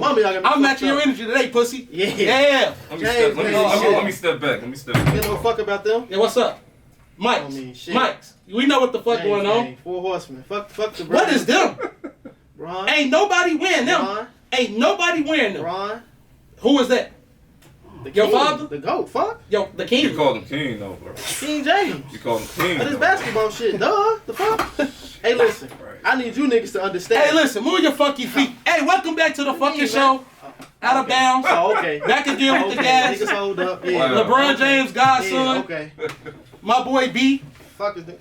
cool. I'm matching your energy today, pussy. Yeah. Let me step back. You know fuck about them? Yeah, what's up? Mike's. We know what the fuck going on. 4 horsemen. Fuck the What is them? Ron. Ain't nobody wearing them. Ron. Ain't nobody wearing them. Ron. Who is that? Your father? The GOAT, fuck. Yo, the king. You called him king though, bro. King James. You called him king. That is basketball shit, duh. The fuck? Hey, listen. I need you niggas to understand. Hey, listen, move your funky feet. Hey, welcome back to the fucking show. Out of bounds. Oh, okay. Back again with the gas. Niggas hold up. Yeah. LeBron James, godson. Yeah, okay. My boy B. Fuck is nigga.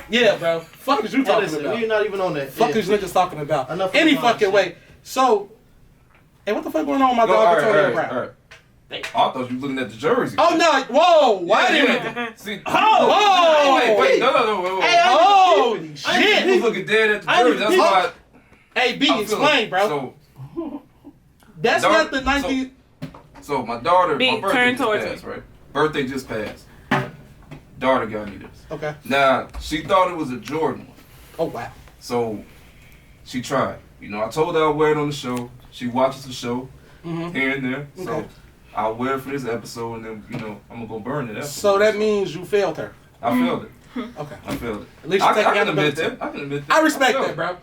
Yeah, bro. Fuck is you talking listen, about? We're not even on that. Fuck is niggas talking about? Enough Any fucking way. So, hey, what the fuck going on with my dog Antonio Brown? All right. I thought you were looking at the jersey. Oh no! Whoa! Why didn't? See? Oh! Wait! No! Hey, oh shit! You was looking dead at the jersey. That's why. Hey, B, explain, bro. So, that's not the 19. So my daughter, B, my birthday just passed, right? Birthday just passed. Daughter got me this. Okay. Now she thought it was a Jordan one. Oh wow. So she tried. You know, I told her I'll wear it on the show. She watches the show here and there. So. Okay. I'll wear it for this episode, and then, you know, I'm going to go burn it. So that means you failed her. I failed it. Okay. I failed it. At least you take I can admit that. I respect that, bro.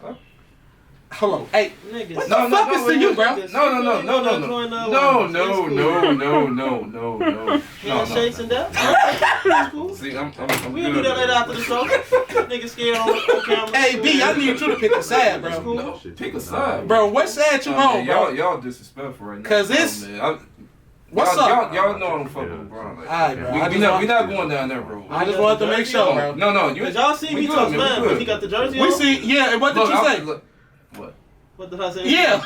Hold on. Hey, Niggas. what the fuck is to you, bro? No. Shakes and that? Cool. See, I'm We'll do that later after the show. Niggas scared on camera. Hey, B, I need you to pick a side, bro. No, pick a side. Bro, what side you on, bro? Y'all disrespectful right now. Cause it's... What's up? Y'all know I'm fucking with LeBron. Like, alright, bro. We not going down that road. I just wanted to make sure, bro. No. Cause y'all see me talk smack, but he got the jersey on. We see, yeah, and what did you say? What? What did I say? Yeah,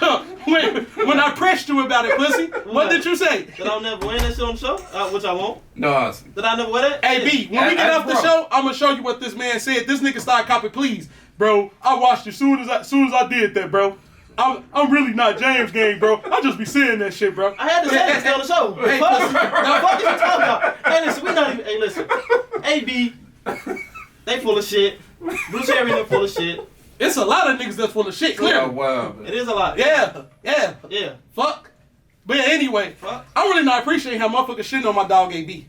when I pressed you about it, pussy, what did you say? That I'll never wear that shit on the show? Which I won't. No. Did I never wear that? Hey, B, when we get off the show, I'm gonna show you what this man said. This nigga started copying, please. Bro, I watched you soon as I did that, bro. I'm really not James Gang, bro. I just be saying that shit, bro. I had to say this on the show. Hey, fuck, now fuck is you talking about? Hey, listen, we not even. Hey, listen. Hey, B, they full of shit. Bruce Harry, they full of shit. It's a lot of niggas that's full of shit, clearly. Oh, wow, man. It is a lot. Yeah. Fuck. But anyway, I really not appreciate how motherfuckers shitting on my dog AB.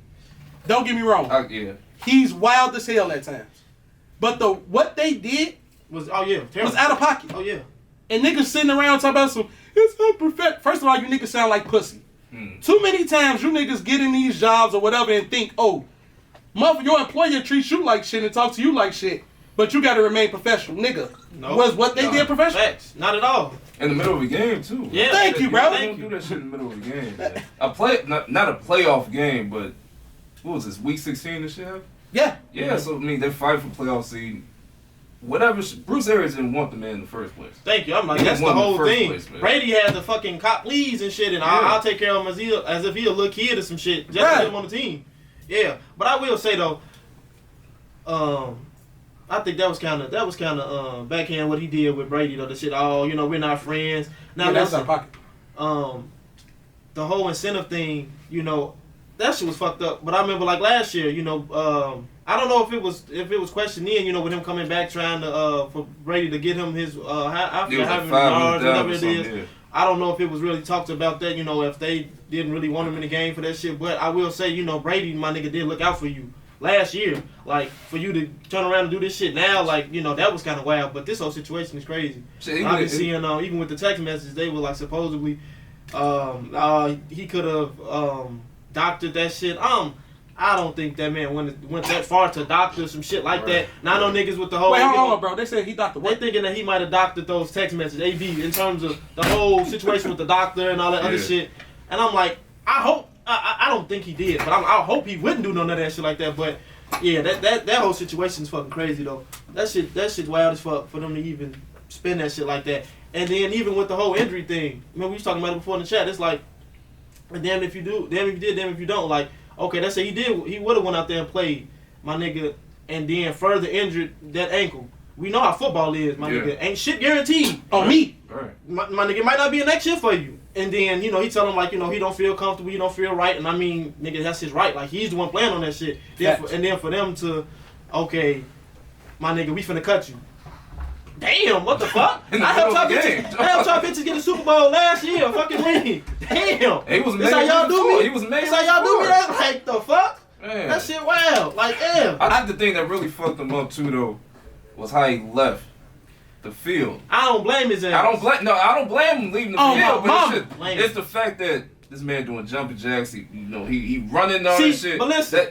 Don't get me wrong. Yeah. He's wild as hell at times. But what they did was out of pocket. Oh yeah. And niggas sitting around talking about some, it's unperfect. First of all, you niggas sound like pussy. Too many times you niggas get in these jobs or whatever and think, oh, your employer treats you like shit and talks to you like shit. But you gotta remain professional, nigga. No. Was what they did professional? Facts. Not at all. In the middle of a game too. Yeah. Thank you, bro. Don't do that shit in the middle of the game, man. Not a playoff game, but what was this, week 16 this year? Yeah. Yeah, so I mean they fight for playoff seed. Whatever. Bruce Arians didn't want the man in the first place. Thank you. I'm like, that's the whole thing. Brady had the fucking cop leads and shit, and I'll take care of him as if he a little kid or some shit, just to get him on the team. Yeah, but I will say though, I think that was kind of backhand what he did with Brady though. The shit, we're not friends. Now listen, the whole incentive thing, that shit was fucked up. But I remember like last year, I don't know if it was questioned in, with him coming back trying to for Brady to get him his I forget how many yards, whatever it is. Yeah. I don't know if it was really talked about that, if they didn't really want him in the game for that shit. But I will say, Brady, my nigga, did look out for you last year. Like, for you to turn around and do this shit now, like, that was kind of wild. But this whole situation is crazy. I've been seeing, even with the text messages, they were like, supposedly, he could have doctored that shit. I don't think that man went that far to doctor some shit like that. Now I know niggas with the whole... Wait, hold on, bro. They said he doctored what? They thinking that he might have doctored those text messages, AB, in terms of the whole situation with the doctor and all that other shit. And I'm like, I don't think he did, but I hope he wouldn't do none of that shit like that. But yeah, that whole situation is fucking crazy though. That shit's wild as fuck for them to even spin that shit like that. And then even with the whole injury thing, we was talking about it before in the chat. It's like, damn if you do, damn if you did, damn if you don't. Like, okay, let's say he would have went out there and played, my nigga, and then further injured that ankle. We know how football is, my nigga. Ain't shit guaranteed. On me. Right. My nigga might not be a next year for you. And then, he tell him, like, he don't feel comfortable, he don't feel right. And I mean, nigga, that's his right. Like, he's the one playing on that shit. And then for them to, okay, my nigga, we finna cut you. Damn, what the fuck? In the I helped middle y'all of the bitches. game. I helped y'all bitches get the Super Bowl last year. Fucking win. Damn. He was That's how made y'all do before. me. He was made That's how y'all do me. before. That's like the fuck. Man. That shit wild. Like damn. I think the thing that really fucked him up too though was how he left the field. I don't blame his ass. I don't blame him leaving the Oh, field, my but it's the fact that this man doing jumping jacks. He running all this shit. But listen,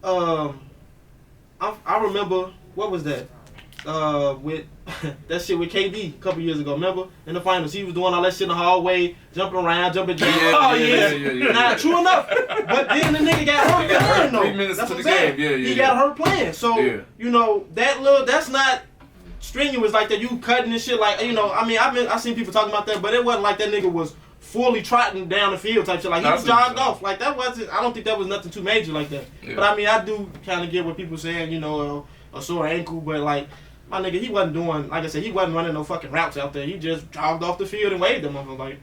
I remember what was that? With that shit with KD a couple years ago. Remember in the finals, he was doing all that shit in the hallway, jumping around, jumping jacks. Yeah. Nah, true enough. But then the nigga got hurt playing though. 3 minutes That's to what the I'm saying. game. He got hurt playing. So Yeah. that's not strenuous like that. You cutting and shit like I seen people talking about that, but it wasn't like that nigga was fully trotting down the field type shit. Like he was jogged off. Like that wasn't. I don't think that was nothing too major like that. Yeah. But I do kind of get what people saying. A sore ankle, but like. My nigga, he wasn't doing, like I said, he wasn't running no fucking routes out there. He just jogged off the field and waved them. I'm like,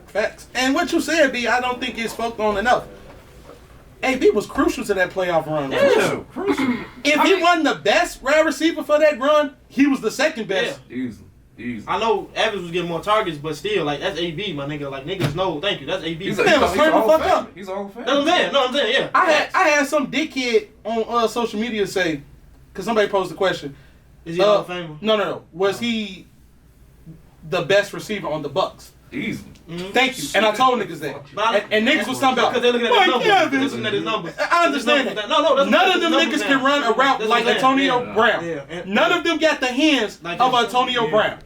Facts. And what you said, B, I don't think it's spoke on enough. AB was crucial to that playoff run. Yeah, crucial. If he wasn't the best wide receiver for that run, he was the second best. Easy. I know Evans was getting more targets, but still, like, that's AB, my nigga. Like, niggas know, thank you, that's AB. He's Man, was turning the fuck up. He's all fan. That's what I'm saying. No, I'm saying, yeah. I had some dickhead on social media say, because somebody posed the question, Is he a Hall of Famer? No. Was he the best receiver on the BUCS? Easy. Mm-hmm. Thank you. And I told niggas that. And niggas was talking about, because they're looking at his numbers. yeah, They're looking at his numbers. I understand that. No, none of them niggas can run a route like Antonio Brown. Yeah. None of them got the hands of Antonio Brown.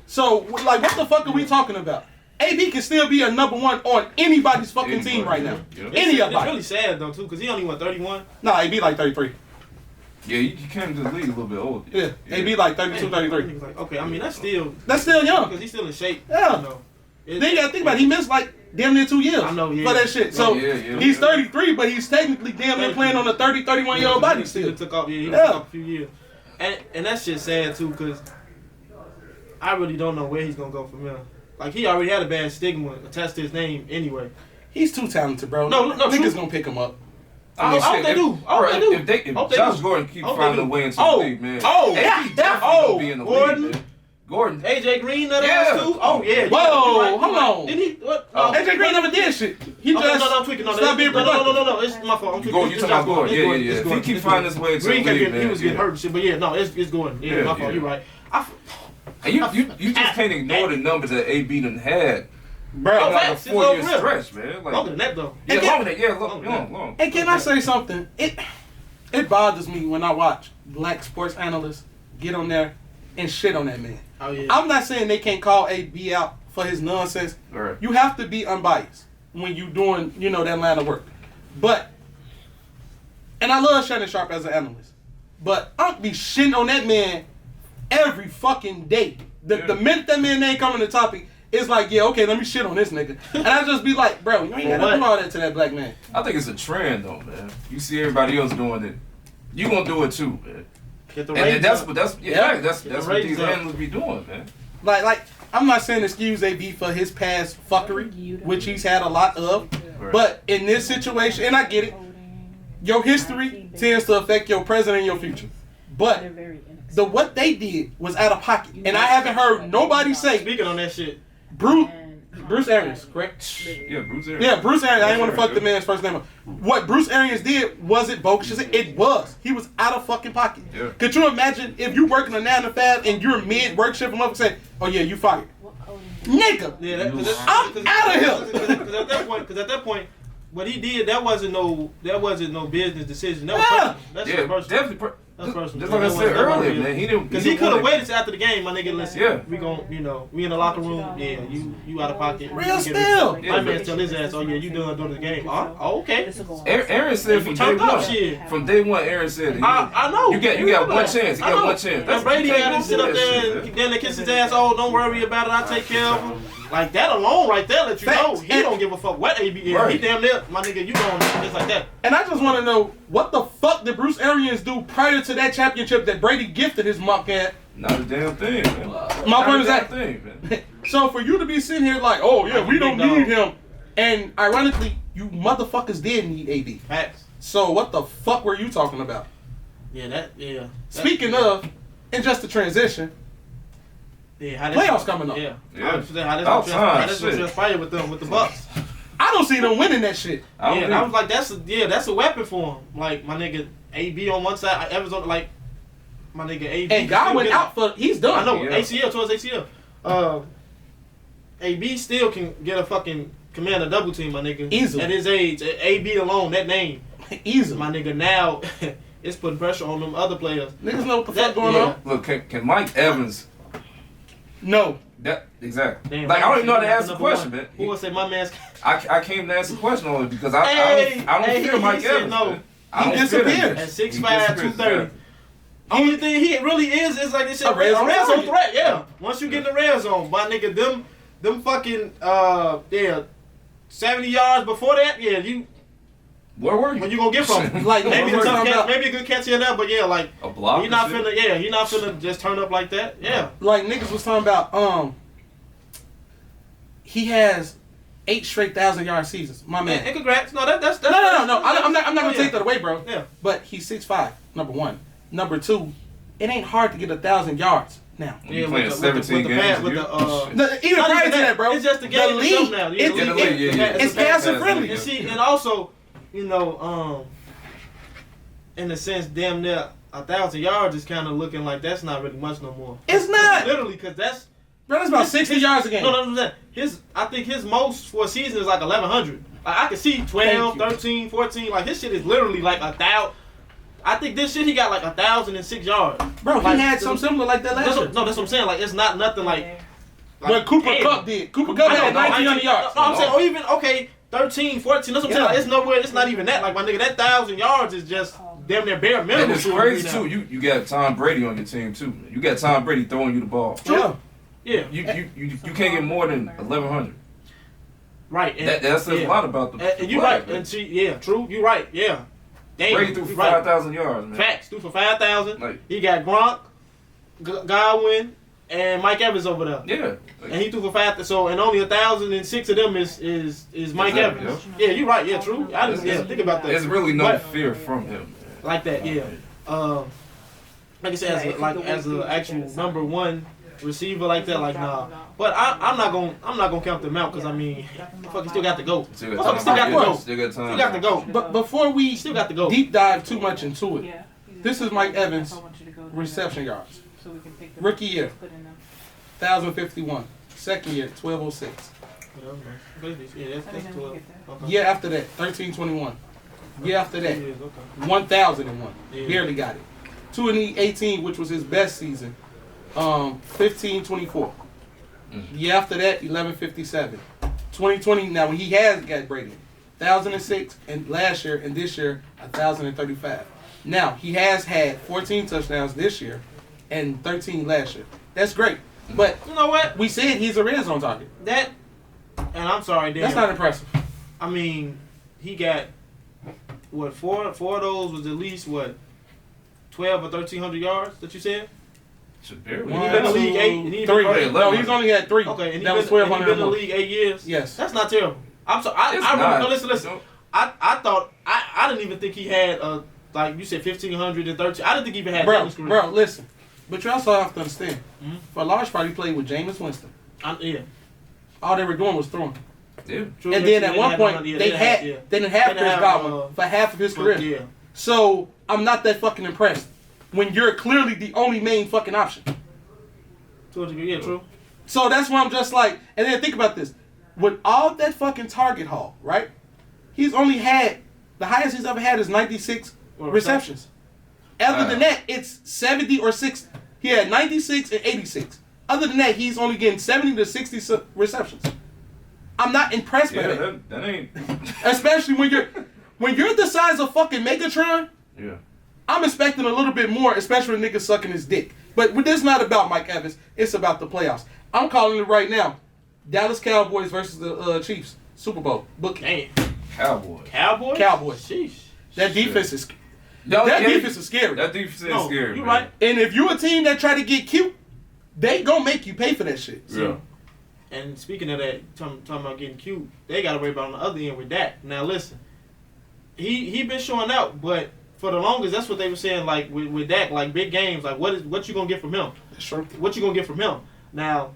So, like, what the fuck are we talking about? AB can still be a number one on anybody's fucking team right now. Yeah. It's really sad, though, too, because he only went 31. Nah, AB like 33. Yeah, you came to the league a little bit older. Yeah, AB like 32, 33. Like, okay, I mean, that's still young. because he's still in shape. Yeah. You know. Then you gotta think about it. He missed like damn near 2 years I know, yeah. for that shit. So Yeah. he's 33, but he's technically damn near playing on a 30, 31-year-old body He still. took off, he took off a few years. And that shit's sad, too, because I really don't know where he's going to go from here. Like, he already had a bad stigma attached to his name anyway. He's too talented, bro. No, niggas true. gonna pick him up. I hope they do. If Josh Gordon keep finding a way into the league, man. AB definitely gonna be in the Gordon. league, man. Gordon. AJ Green, that ass too? Oh, yeah. Whoa, hold on. Didn't he? What? AJ Green never did shit. He just no, I'm tweaking. stopped being productive. No, it's my fault. I'm tweaking. You talking about Gordon? Yeah. If he keep finding his way into the Green league, he was getting hurt and shit, but yeah, no, it's Gordon. Yeah, my fault. You're right. And you just can't ignore the numbers that AB done had. Bro, Like a facts, 4-year it's all stretch, man. Like, Longer than that, though. yeah, And longer than that. Yeah, long. And can I say something? It bothers me when I watch black sports analysts get on there and shit on that man. Oh, yeah. I'm not saying they can't call AB out for his nonsense. Right. You have to be unbiased when you doing, that line of work. But, and I love Shannon Sharp as an analyst, but I'll be shitting on that man every fucking day. The minute that man ain't coming to topic, it's like, yeah, okay, let me shit on this nigga. And I just be like, bro, you ain't gotta do all that to that black man. I think it's a trend though, man. You see everybody else doing it, you gonna do it too, man. Get the And ratings that's up. what that's the what ratings these up. analysts be doing, man. Like, I'm not saying excuse AB for his past fuckery, which he's had a lot of. Right. But in this situation, and I get it, your history tends to affect your present and your future. But what they did was out of pocket. And I haven't heard nobody say, Speaking on that shit. Bruce Arians, correct? Yeah, Bruce Arians. Yeah, Bruce Arians. I didn't want to fuck the man's first name up. What Bruce Arians did, was it bogus? It was. He was out of fucking pocket. Yeah. Could you imagine if you working a 9 to 5 and you're mid work shift and motherfucker say, oh yeah, you fired. Nigga, Yeah, I'm out of here. Because at that point, what he did, that wasn't no business decision. That was personal. That's Yeah, personal. definitely. That's personal. Just like I said earlier, man. He didn't. Because he could have waited till after the game, my nigga. Listen, Yeah. we gon', we in the locker room. Yeah, you out of pocket. Real spill. My man tell his ass, oh yeah, you done during the game. Oh, okay. Aaron said from day Turned up one. shit. From day one, Aaron said, I know. You got one chance. You I got know. one chance. And Brady you can't had him do sit up that there shit, and man. then they kiss his ass. Oh, don't worry about it. I'll take care of him. Like that alone, right there, let you know he don't give a fuck what AB is. Right. He damn near, my nigga, you going just like that. And I just want to know, what the fuck did Bruce Arians do prior to that championship that Brady gifted his muck at? Not a damn thing, man. My point is that. thing, man. So for you to be sitting here like, oh yeah, we don't need him. And ironically, you motherfuckers did need AB. Facts. So what the fuck were you talking about? Yeah, Speaking of, and just the transition. Yeah, how Playoffs coming up. Yeah. Yeah. How About time, this shit. transpired with them, with the BUCS. I don't see them winning that shit. I don't Yeah, and I was like, that's a weapon for him. Like, my nigga AB on one side, Evans on, like, my nigga AB. And Godwin out for, he's done. I know, Yeah. ACL, towards ACL. AB still can get a fucking command a double team, my nigga. Easily. At his age, AB alone, that name. Easily. My nigga, now, it's putting pressure on them other players. Niggas know what the fuck going yeah. on. Look, can Mike Evans? No. That exactly. Damn, Like I don't even know how to number ask the question, man. Who would say my man's? I came to ask the question on it because I don't fear he Mike said Evans. no. Man. I He don't fear that disappeared. bitch. At He 6'5", disappears, 230. Only thing he really is like they said, A red zone red zone target. threat. Yeah. Once you get in the red zone, my nigga, them fucking 70 yards before that, yeah, you. Where were you? When you gonna get from him? Like, maybe a we're tough talking catch, about- maybe a good catch here and there, but yeah, like A block? you're not and shit? finna, you're not finna just turn up like that. Yeah. Like niggas was talking about, he has 8 straight 1,000-yard seasons. My man. And congrats. No, that's No. I'm not gonna take that away, bro. Yeah. But he's 6'5", number one. Number two, it ain't hard to get 1,000 yards now. When you playing 17 with the games, pad, with you- the No, even Not prior even to that, bro. It's just the game league, itself now. It's, Yeah, the league, yeah. it's passing friendly. And see, and also, you know, in a sense, damn near 1,000 yards is kind of looking like that's not really much no more. It's not. Literally, because that's Bro, that's about 60 yards a game. no. I think his most for a season is like 1,100. Like I can see 12, Thank you. 13, 14. Like his shit is literally like 1,000. I think this shit he got like 1,006 yards. Bro, Like, he had something similar like that last That's year. what, no, that's what I'm saying. Like it's not nothing like. What Cooper damn. Kupp did. Cooper Kupp I know, had 1,900 yards. No, I'm saying, or even, okay, 13, 14, that's what I'm saying. Yeah. Like, it's nowhere, it's not even that. Like, my nigga, that 1,000 yards is just damn near bare minimum. And it's to a crazy degree too. now. You got Tom Brady on your team too. You got Tom Brady throwing you the ball. Yeah. Yeah, You can't get more than 1,100. right. And, That says a lot about the. And you right. And she, yeah, true. You right. Yeah. Damn. Brady threw you for 5,000 yards, man. Facts. Threw for 5,000. Like, He got Gronk, Godwin, and Mike Evans over there. yeah. And he threw for 5,000. So, and only 1,006 of them is Mike Exactly, Evans. Yeah, you right. Yeah, true. I didn't think about that. There's really no But- fear from him. like that, yeah. Like I said, as an actual number one receiver like that, like nah. But I'm not gonna count them out because I mean, fuck, you still got to go. Still Motherfucker still got to go. Still got time. Still got to go. But before we Still got to go. deep dive too much into it, Yeah. this is Mike Evans' I want you to go to reception yards. so we can pick the Rookie year, put in them. 1,051. Second year, 1,206. Yeah, that's I didn't 12. get that. Okay. Year after that, 1,321. Year after that, Years, okay. 1,001. Yeah. Barely got it. 2018, which was his best season, 1,524. Year after that, 1,157. 2020, now when he has got Brady, 1,006, and last year and this year, 1,035. Now, he has had 14 touchdowns this year and 13 last year. That's great. But You know what? we said he's a red zone target. That, and I'm sorry, damn. That's not impressive. I mean, he got what four of those was at least what 12 or 1,300 yards that you said. Should barely. He been in the league 8. And he been, Three. okay, No, he's only had 3. and he that was been, and he 1,200 been in the more. league 8 years. Yes. That's not terrible. I'm sorry. It's I remember. not. No, listen. I thought I didn't even think he had like you said 1,500 and 13. I didn't think he even had that in his career. Bro, listen. But you also have to understand, Mhm. for a large part, he played with Jameis Winston. Yeah. All they were doing was throwing. Yeah. True, And yeah, then at they one had point, none- yeah, they didn't didn't have They Chris didn't have, Godwin for half of his career. Yeah. So I'm not that fucking impressed when you're clearly the only main fucking option. To a degree, yeah, true. So that's why I'm just like, and then think about this. With all that fucking target haul, right? He's only had, the highest he's ever had is 96 receptions. Other than that, it's 70 or 60. He had 96 and 86. Other than that, he's only getting 70 to 60 receptions. I'm not impressed by Yeah, that. that ain't. Especially when you're the size of fucking Megatron. Yeah. I'm expecting a little bit more, especially when niggas sucking his dick. But this is not about Mike Evans. It's about the playoffs. I'm calling it right now. Dallas Cowboys versus the Chiefs. Super Bowl. Book it. Damn. Cowboys. Cowboys. Sheesh. Sheesh. That defense is That defense is scary. That defense is No, scary. you man. right. And if you a team that try to get cute, they gonna make you pay for that shit. Yeah. And speaking of that, talking about getting cute, they got to worry about on the other end with that. Now listen, he been showing out, but for the longest, that's what they were saying. Like with Dak, like big games, like what you gonna get from him? Sure. What you gonna get from him? Now,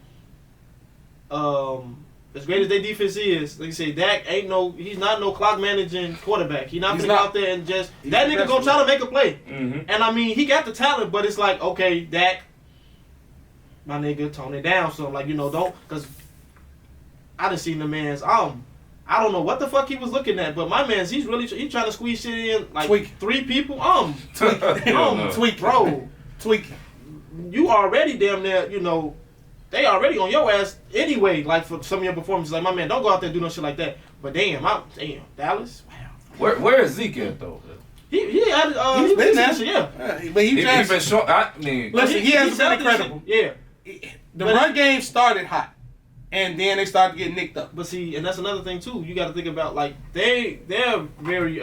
as great as their defense is, like you say, Dak he's not no clock managing quarterback. He's not gonna go out there and just that nigga gonna try to make a play. Mm-hmm. And I mean, he got the talent, but it's like, okay, Dak, my nigga, tone it down. So like, don't, cause I done seen the man's I don't know what the fuck he was looking at, but my man's he's trying to squeeze shit in like 3 people. Tweak, bro, tweak. You already damn near, they already on your ass anyway. Like for some of your performances, like my man, don't go out there and do no shit like that. But damn, Dallas. Wow. Where is Zeke at though? He's been there, yeah. But He's been short. I mean, listen, he hasn't been incredible. Yeah. The run game started hot, and then they started getting nicked up. But see, and that's another thing too. You got to think about like they're very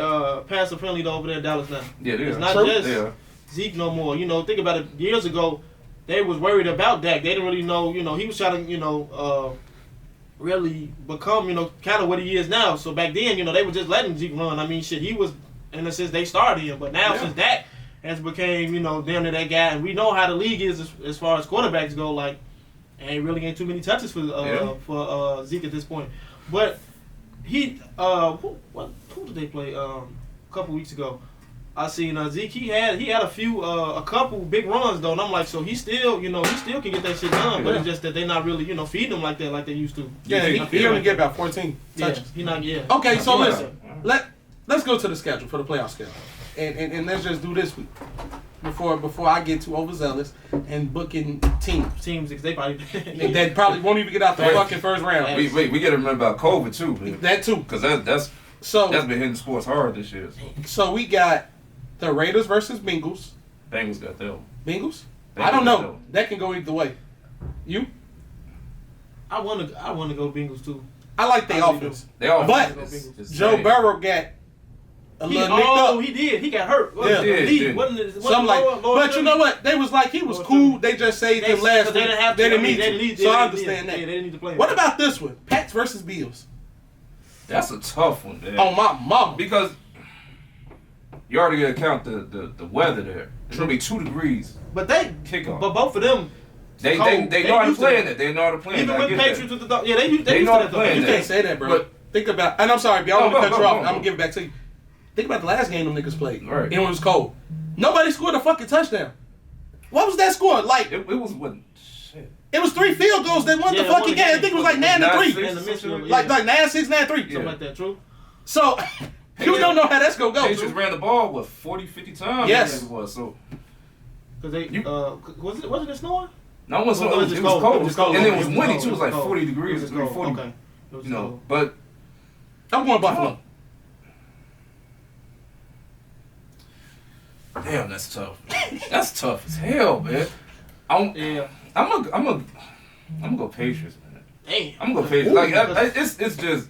passive friendly over there in Dallas now. Yeah, it's not just Zeke no more. Think about it. Years ago, they was worried about Dak. They didn't really know. He was trying to really become kind of what he is now. So back then, they were just letting Zeke run. I mean, shit, he was in a sense they started him, but now since Dak has became damn near that guy, and we know how the league is as far as quarterbacks go, like. Ain't too many touches for Zeke at this point, but he who did they play a couple weeks ago? I seen Zeke. He had a couple big runs though, and I'm like, so he still can get that shit done, but it's just that they're not really feeding him like that like they used to. Yeah, he only get about 14 touches. He not Okay, so listen, let's go to the schedule for the playoff schedule, and let's just do this week. Before I get too overzealous and booking teams, they probably that probably won't even get out the fucking first round. We got to remember about COVID too, man. That too, because that's been hitting sports hard this year. So we got the Raiders versus Bengals. Bengals got them. Bengals? I don't know. That can go either way. You? I want to go Bengals too. I like their offense. But Joe Burrow got a little nicked up. He did. He got hurt. He did. But you know what? They was like, he was cool. They just saved him last week. They didn't need to. So I understand that. Yeah, they didn't need to play him. What about this one? Pats versus Bills. That's a tough one, man. On my mama. Because you already got to count the weather there. It's going to be 2 degrees. But kickoff. But both of them. They know how to play in it. They know how to play in it. Even with Patriots with the they used know how to play in it. You can't say that, bro. But think about, and I'm sorry, I don't want to cut you off. I'm going to give it back to you. Think about the last game them niggas played. Right. It was cold. Nobody scored a fucking touchdown. What was that score? Like it was what? Shit. It was 3 field goals that won the fucking game. I think it was like 9-3. Like 9-6, 9-3. Something like that, true. So you don't know how that's gonna go. They just ran the ball 40, 50 times. Yes. It was so. Because wasn't it snowing? No, it was cold. It was cold. And it was windy too. It was like 40 degrees. It was 40. Okay. But I'm going Buffalo. Damn, that's tough. That's tough as hell, man. I'm gonna go Patriots, man. Damn. I'm gonna go Patriots. Like it's just.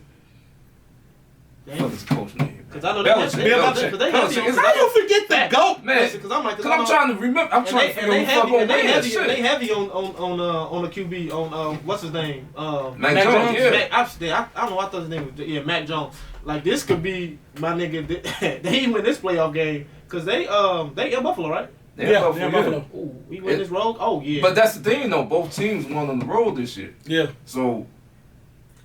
Fuck this coach name. Because I know Belichick. How you forget the GOAT, man? Because I'm like, I'm trying to remember. I'm trying to figure out who fuck gonna win that shit. They heavy on the QB on what's his name? Mac Jones. Yeah. I don't know. I thought his name was Mac Jones. Like this could be my nigga. They win this playoff game because they in Buffalo, right? They're Buffalo. Ooh, we win this road. Oh yeah. But that's the thing though. Both teams won on the road this year. Yeah. So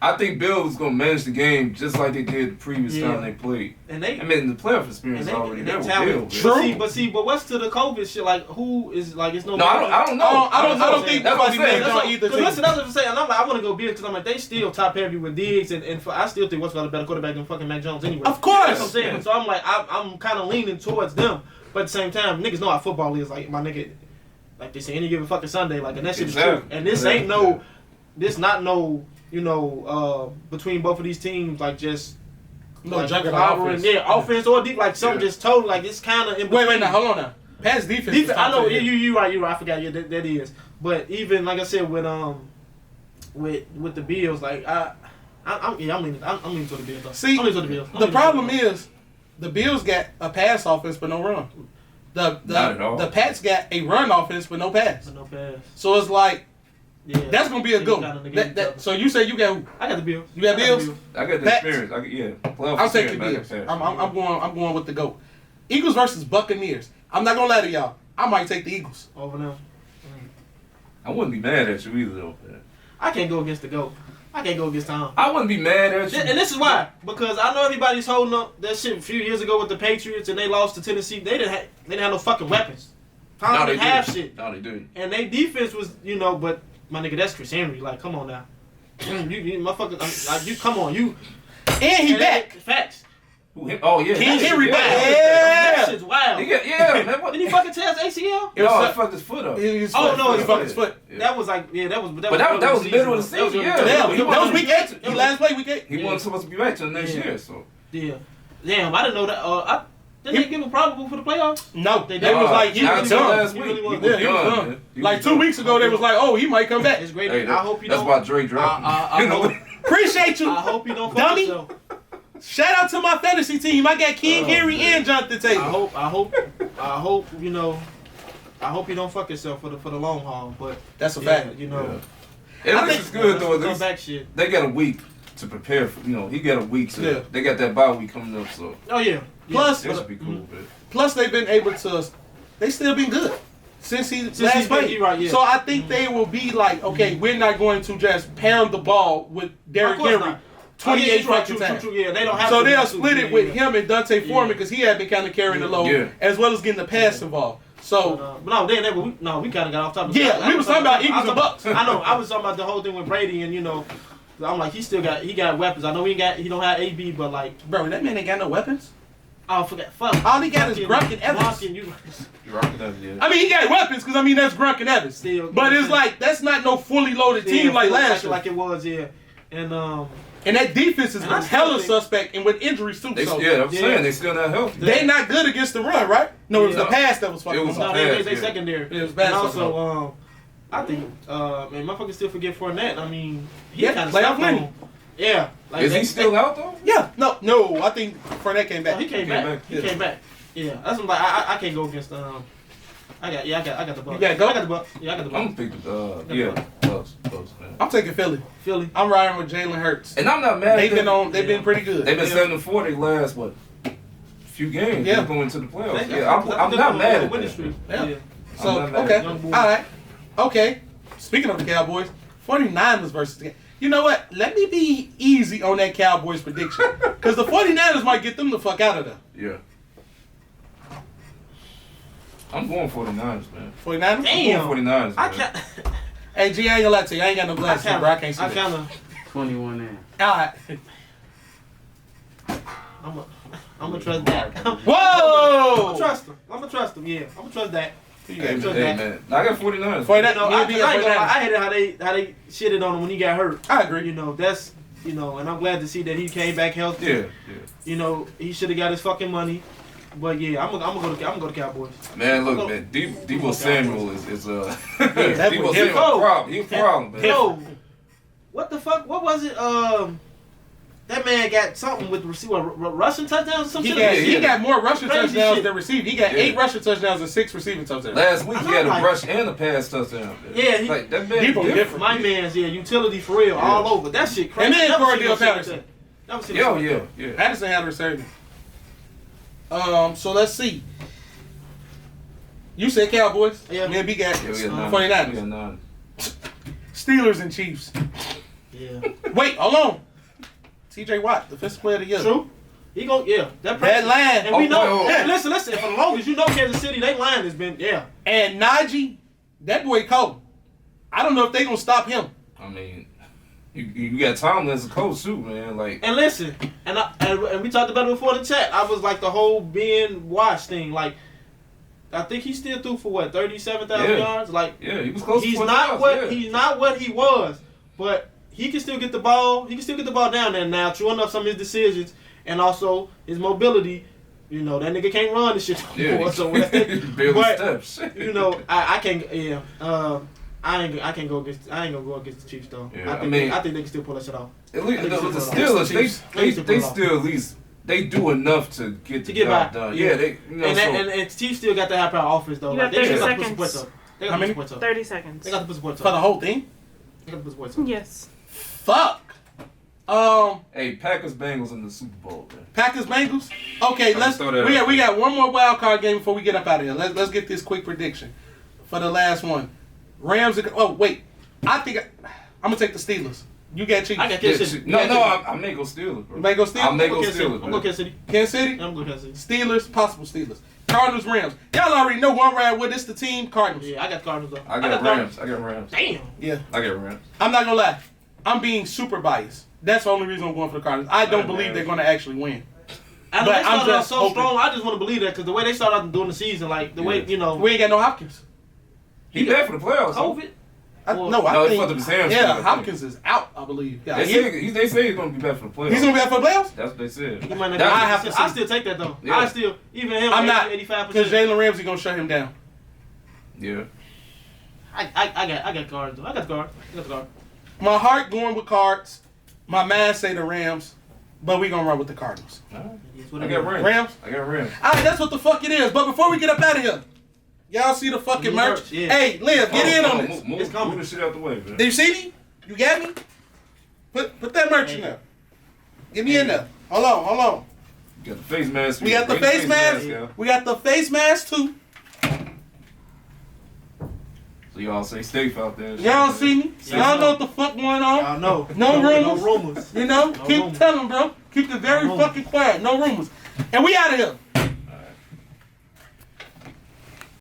I think Bill was gonna manage the game just like they did the previous time they played. And the playoff experience already there with Bill. True. But what's to the COVID shit? Like who is like it's no. No, I don't know. I don't think that's what I'm saying. Either team. Listen, that's what I'm saying. And I'm like, I want to go Bills because I'm like they still top heavy with Diggs and I still think what's got a better quarterback than fucking Mac Jones anyway. Of course. That's what I'm saying. Yeah. So I'm like I'm kind of leaning towards them, but at the same time, niggas know how football is. Like my nigga, like they say any given fucking Sunday, like and that shit is true. And this ain't no, this not no. Between both of these teams, like just offense. Offense or deep, like something just total, like it's kind of in between. Wait, now hold on now. Pats defense. I know you right. I forgot that is. But even like I said with the Bills, like I'm leaning to the Bills. See, I'm leaning to the Bills. The problem is the Bills got a pass offense but no run. The Pats got a run offense but no pass. So it's like. Yeah, that's gonna be a good one. So you say you got who? I got the Bills. You got Bills? I got the experience. I'll take the Bills. I'm going with the GOAT. Eagles versus Buccaneers. I'm not gonna lie to y'all. I might take the Eagles. Over them. I wouldn't be mad at you either, though. Man. I can't go against the GOAT. I can't go against Tom. I wouldn't be mad at you. And this is why. Because I know everybody's holding up that shit a few years ago with the Patriots and they lost to Tennessee. They didn't have no fucking weapons. Tom No, didn't they have didn't. shit. No, they didn't. And their defense was, but my nigga, that's Chris Henry. Like, come on now. you motherfucker, like, you come on, you. And he back. Facts. Oh, yeah. King Henry back. That shit's wild. Yeah, man. What? Didn't he fucking tear his ACL? No, he fucked his foot up. He He fucked his foot. Yeah. That was like, that was That was middle of the season, yeah. That was week 8. He last played week 8. He wasn't supposed to be back till next year, so. Yeah. Damn, I didn't know that. Didn't they give him probable for the playoffs? No, they was like, he was done. Last week. He was Yeah, he was done. Like 2 weeks ago, they was like, oh, he might come back. It's great. Hey, I hope you that's don't. why Dre dropped him. Appreciate you. I hope you don't fuck Dummy. yourself. Shout out to my fantasy team. I got King Henry and Jonathan Taylor. I hope I hope you don't fuck yourself for the long haul. But That's a fact. At least it's good though. At least back shit. they got a week to prepare for. He got a week to. Yeah. They got that bye week coming up, so. Oh yeah. Plus, That should be cool, man. Plus, they've been able to. They still been good since he last he's played. been- right, yeah. So I think they will be like, okay, we're not going to just pound the ball with Derrick Of course Henry not. 28 right, fucking times. true, yeah, they don't have So to they'll do split that. it with him and Dante Foreman because he had been kind of carrying the load, as well as getting the pass involved. So But we kind of got off topic. yeah, we was talking about Eagles and Bucks. I know. I was talking about the whole thing with Brady, and I'm like, he got weapons. I know he don't have AB, but like, bro, that man ain't got no weapons. oh, fuck. All he got is Gronk and Evans. You're rocking that, yeah. I mean, he got weapons because that's Gronk and Evans. Still, But it's like that's not no fully loaded team like last year. Like it was, yeah. And that defense is And I hella still think- suspect and with injuries too. I'm So saying they still not healthy. they not good against the run, right? No, it was the pass that was fucking. It was them up. the they pass, secondary. It was bad. And also, I think, man, motherfuckers still forget Fournette. I mean, he Yeah, kind of playoff stopped winning. on. Yeah. Like Is he still out though? Yeah, no, I think Fournette came back. He came back. He came back. Yeah, that's what I'm like. I can't go against I got the Bucks. You gotta go? I got the Bucks. Yeah, I got the I'm Bucks. thinking, Bucks, man. I'm taking Philly. Philly. I'm riding with Jalen Hurts. And I'm not mad. They've been pretty good. They've been 7-4 they last few games. Yeah. They're going to the playoffs. They- Yeah, I'm not mad at winning that. streak. Yeah. Yeah. So I'm not mad okay, at all Young boy. right, okay. Speaking of the Cowboys, 49ers versus the. You know what? Let me be easy on that Cowboys prediction because the 49ers might get them the fuck out of there. Yeah. I'm going 49ers, man. 49ers. I'm Damn. going 49ers, I man. can't. Hey, G, I ain't gonna lie to you. I ain't got no glasses, bro. I can't see I that. kind of. 21 now. All right. I'm gonna trust that. I'm Whoa! gonna trust him. I'm gonna trust him. Yeah. I'm gonna trust that. You Hey, got- man. I got 49ers. 49ers. No, Me I and B ain't got gonna lie, 49ers. I hated how they shitted on him when he got hurt. I agree. That's and I'm glad to see that he came back healthy. Yeah. He should have got his fucking money. But yeah, I'm gonna go to Cowboys. Man, look, man. Debo Samuel is that Debo was Samuel him. a problem. He's a problem, man. Yo, what the fuck? What was it? That man got something with rushing touchdowns or some shit. He got more rushing Crazy touchdowns shit. than receiving. He got 8 rushing touchdowns and 6 receiving touchdowns. Last week he had a like- rush and a pass touchdown. Man. Yeah, he- like that man. Debo different. different. My man's utility for real, all over. That shit crazy. And then Never seen Cordell no shit like Patterson. that. Never seen no shit like that. Yeah. Patterson had a resurgence. So let's see. You said Cowboys. Yeah. Me and B got Yeah, we got 49ers. We got 9. Steelers and Chiefs. Yeah. Wait, hold on. TJ Watt, defensive player of the year. True. He go, yeah. That line. And we know. Oh, Hey, listen. For the longest, Kansas City, they line has been, yeah. And Najee, that boy cold. I don't know if they gonna stop him. I mean, you got Tomlin as a coach too, man. Like, And listen, and we talked about it before the chat. I was like the whole Ben Watch thing. Like, I think he still threw for 37,000 yards. Like, yeah, he was close. he's to not 20,000, yeah. he's not what he was, but he can still get the ball. He can still get the ball down there now. True enough, some of his decisions and also his mobility. That nigga can't run this shit no more. So barely but, steps. I can't. Yeah. I ain't gonna go against the Chiefs though. Yeah, I think they can still pull that shit off. At least I think the it's Steelers, they still at least they do enough to get the get job by. done. Yeah. Yeah, they and Chiefs still got the high power offense though. You got They 30 got to put some seconds. points up. They got How to many? put some points up. 30 seconds. They got to put some points For up. the whole thing? They got to put some points up. Yes. Fuck. Hey, Packers Bengals in the Super Bowl, man. Packers Bengals. Okay, we got one more wild card game before we get up out of here. Let's get this quick prediction for the last one. Rams. Oh wait, I'm gonna take the Steelers. You got Chiefs. I got Kansas City. No, I'm Nego Steelers, bro. You may go Steelers. I'm Nego Kansas City. Steelers, I'm man. going Kansas City. Kansas City. Yeah, I'm going Kansas City. Steelers. Possible Steelers. Cardinals. Rams. Y'all already know who I'm riding with. It's the team Cardinals. Yeah, I got Cardinals though. I got Rams. I got Rams. Damn. Yeah. I got Rams. I'm not gonna lie. I'm being super biased. That's the only reason I'm going for the Cardinals. I don't believe they're gonna actually win. I know But they started I'm out just so hoping. strong. I just want to believe that because the way they started out during the season, like the way Yeah. We ain't got no Hopkins. He back for the playoffs. huh? COVID. I No, think. it's for the Sam's. Yeah, Hopkins is out. I believe. Yeah, They say he's gonna be back for the playoffs. he's gonna be out for the playoffs. That's what they said. He might not That's- be- I have to I see. still take that though. Yeah. I still even him. I'm not 85%. because Jalen Ramsey gonna shut him down. Yeah. I got cards though. I got the card. My heart going with Cards. My mind say the Rams, but we gonna run with the Cardinals. I got Rams. Rams? I got Rams. All right, that's what the fuck it is. But before we get up out of here, y'all see the fucking New merch? merch, yeah. Hey, Liv, get in on this. It's coming. Move the shit out the way, man. Did you see me? You got me? Put that merch in there. Get me in there. Hold on. You got the face mask. We got the Bring face mask. yeah. We got the face mask too. So y'all stay safe out there. Y'all see me? Yeah. Y'all know what the fuck going on? Y'all know. No rumors. No rumors. You know? No Keep rumors. telling, bro. Keep it very No rumors. fucking quiet. No rumors. And we out of here.